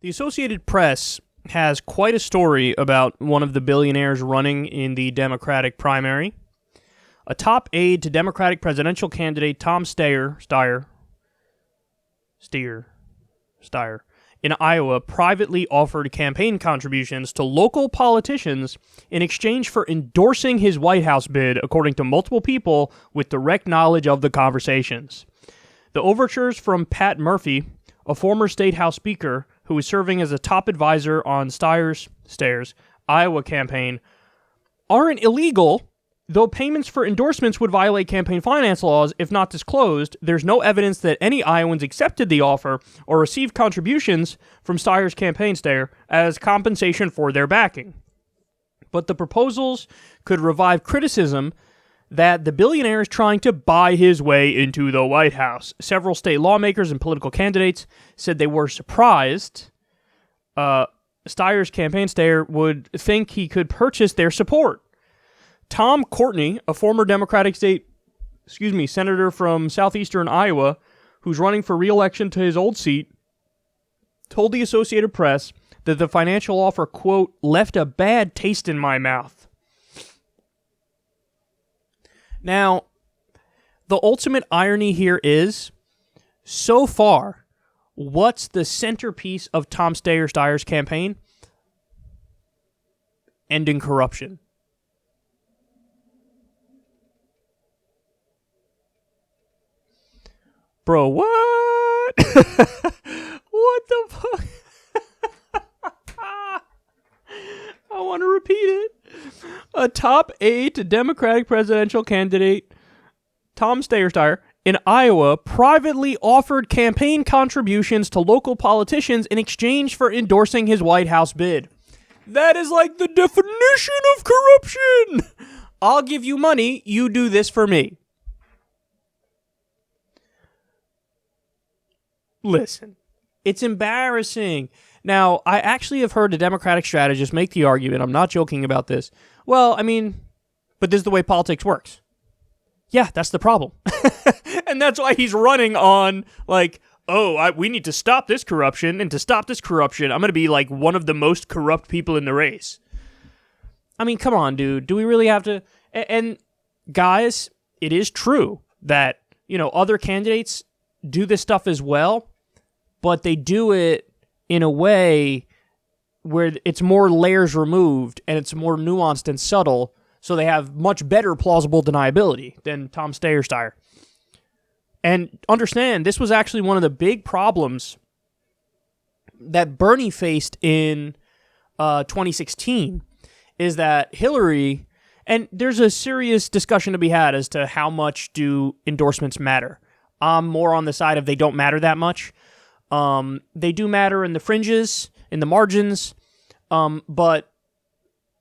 The Associated Press has quite a story about one of the billionaires running in the Democratic primary. A top aide to Democratic presidential candidate Tom Steyer in Iowa privately offered campaign contributions to local politicians in exchange for endorsing his White House bid, according to multiple people with direct knowledge of the conversations. The overtures from Pat Murphy, a former state House Speaker who is serving as a top advisor on Steyer's Iowa campaign, aren't illegal, though payments for endorsements would violate campaign finance laws if not disclosed. There's no evidence that any Iowans accepted the offer or received contributions from Steyer's campaign as compensation for their backing. But the proposals could revive criticism that the billionaire is trying to buy his way into the White House. Several state lawmakers and political candidates said they were surprised Steyer's campaign would think he could purchase their support. Tom Courtney, a former Democratic senator from southeastern Iowa, who's running for re-election to his old seat, told the Associated Press that the financial offer, quote, left a bad taste in my mouth. Now, the ultimate irony here is, so far, what's the centerpiece of Tom Steyer's campaign? Ending corruption. Bro, what? What the fuck? I want to repeat it. A top aide to Democratic presidential candidate Tom Steyer in Iowa privately offered campaign contributions to local politicians in exchange for endorsing his White House bid. That is like the definition of corruption. I'll give you money, you do this for me. Listen, it's embarrassing. Now, I actually have heard a Democratic strategist make the argument, I'm not joking about this, well, I mean, but this is the way politics works. Yeah, that's the problem. And that's why he's running on, like, we need to stop this corruption, and to stop this corruption, I'm going to be, like, one of the most corrupt people in the race. I mean, come on, dude. Do we really have to? And guys, it is true that, other candidates do this stuff as well, but they do it in a way where it's more layers removed and it's more nuanced and subtle, so they have much better plausible deniability than Tom Steyer. And understand, this was actually one of the big problems that Bernie faced in 2016, is that Hillary, and there's a serious discussion to be had as to how much do endorsements matter. I'm more on the side of they don't matter that much. They do matter in the fringes, in the margins, but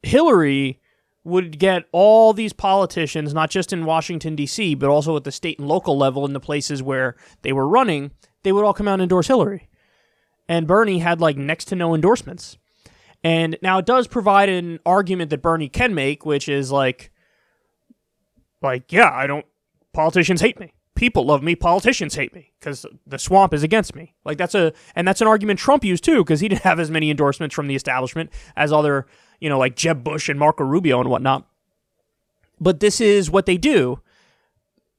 Hillary would get all these politicians, not just in Washington, D.C., but also at the state and local level in the places where they were running, they would all come out and endorse Hillary. And Bernie had, next to no endorsements. And now it does provide an argument that Bernie can make, which is politicians hate me. People love me, politicians hate me, because the swamp is against me. That's an argument Trump used too, because he didn't have as many endorsements from the establishment as other, like Jeb Bush and Marco Rubio and whatnot. But this is what they do.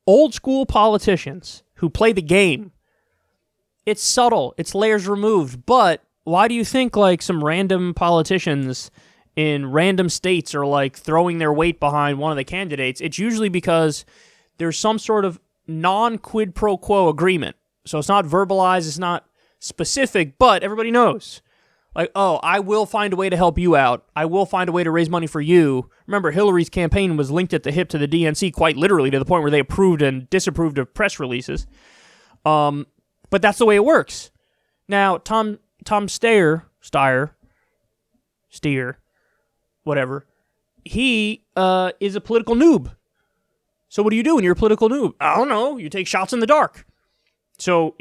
Old school politicians who play the game, it's subtle, it's layers removed, but why do you think some random politicians in random states are throwing their weight behind one of the candidates? It's usually because there's some sort of non-quid pro quo agreement. So it's not verbalized, it's not specific, but everybody knows. I will find a way to help you out. I will find a way to raise money for you. Remember, Hillary's campaign was linked at the hip to the DNC quite literally, to the point where they approved and disapproved of press releases. But that's the way it works. Now, Tom Steyer, whatever, he is a political noob. So what do you do when you're a political noob? I don't know. You take shots in the dark. So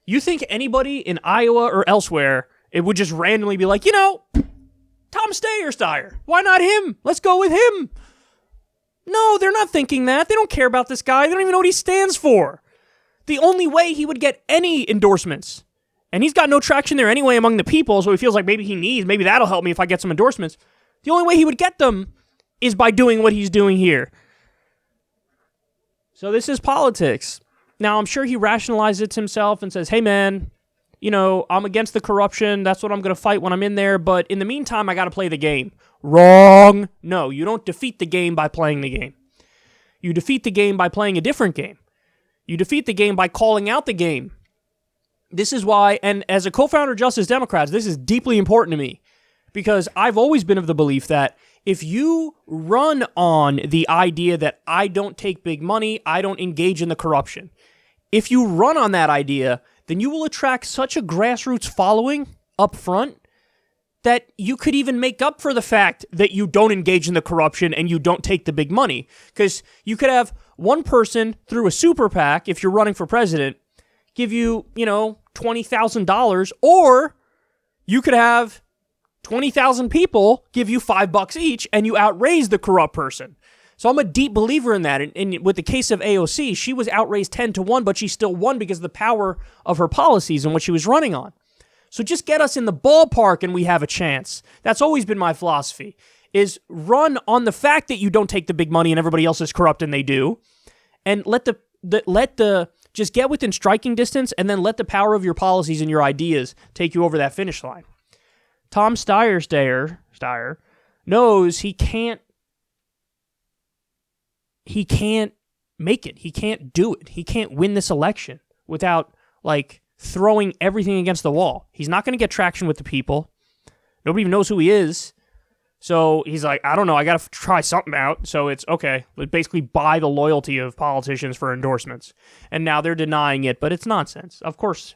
you think anybody in Iowa or elsewhere, it would just randomly be like, Tom Steyer. Why not him? Let's go with him. No, they're not thinking that. They don't care about this guy. They don't even know what he stands for. The only way he would get any endorsements And he's got no traction there anyway among the people, so he feels like maybe that'll help me if I get some endorsements. The only way he would get them is by doing what he's doing here. So this is politics. Now, I'm sure he rationalizes it to himself and says, hey, man, I'm against the corruption. That's what I'm going to fight when I'm in there. But in the meantime, I got to play the game. Wrong. No, you don't defeat the game by playing the game. You defeat the game by playing a different game. You defeat the game by calling out the game. This is why, and as a co-founder of Justice Democrats, this is deeply important to me, because I've always been of the belief that if you run on the idea that I don't take big money, I don't engage in the corruption, if you run on that idea, then you will attract such a grassroots following up front that you could even make up for the fact that you don't engage in the corruption and you don't take the big money. Because you could have one person through a super PAC, if you're running for president, give you, $20,000, or you could have 20,000 people give you $5 each and you outraise the corrupt person. So I'm a deep believer in that. And with the case of AOC, she was outraised 10-1, but she still won because of the power of her policies and what she was running on. So just get us in the ballpark and we have a chance. That's always been my philosophy, is run on the fact that you don't take the big money and everybody else is corrupt and they do, and let the just get within striking distance, and then let the power of your policies and your ideas take you over that finish line. Tom Steyer knows he can't make it. He can't do it. He can't win this election without, throwing everything against the wall. He's not going to get traction with the people. Nobody even knows who he is. So he's like, I don't know, I got to try something out. So it's, okay, basically buy the loyalty of politicians for endorsements. And now they're denying it, but it's nonsense. Of course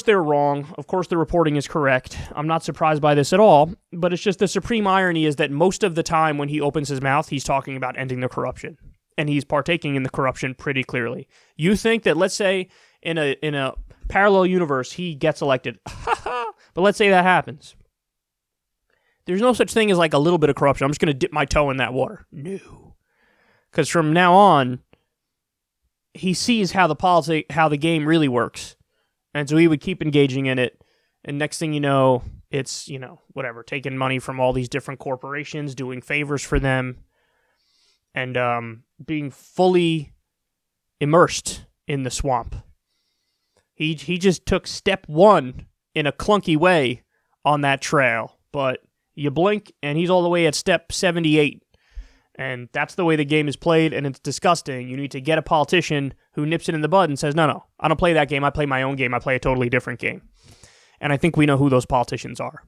they're wrong. Of course the reporting is correct. I'm not surprised by this at all. But it's just the supreme irony is that most of the time when he opens his mouth, he's talking about ending the corruption. And he's partaking in the corruption pretty clearly. You think that, let's say, in a parallel universe, he gets elected. But let's say that happens. There's no such thing as a little bit of corruption. I'm just going to dip my toe in that water. No. Because from now on, he sees how the game really works. And so he would keep engaging in it. And next thing you know, it's, taking money from all these different corporations, doing favors for them, and being fully immersed in the swamp. He just took step one in a clunky way on that trail. But you blink, and he's all the way at step 78. And that's the way the game is played, and it's disgusting. You need to get a politician who nips it in the bud and says, no, I don't play that game. I play my own game. I play a totally different game. And I think we know who those politicians are.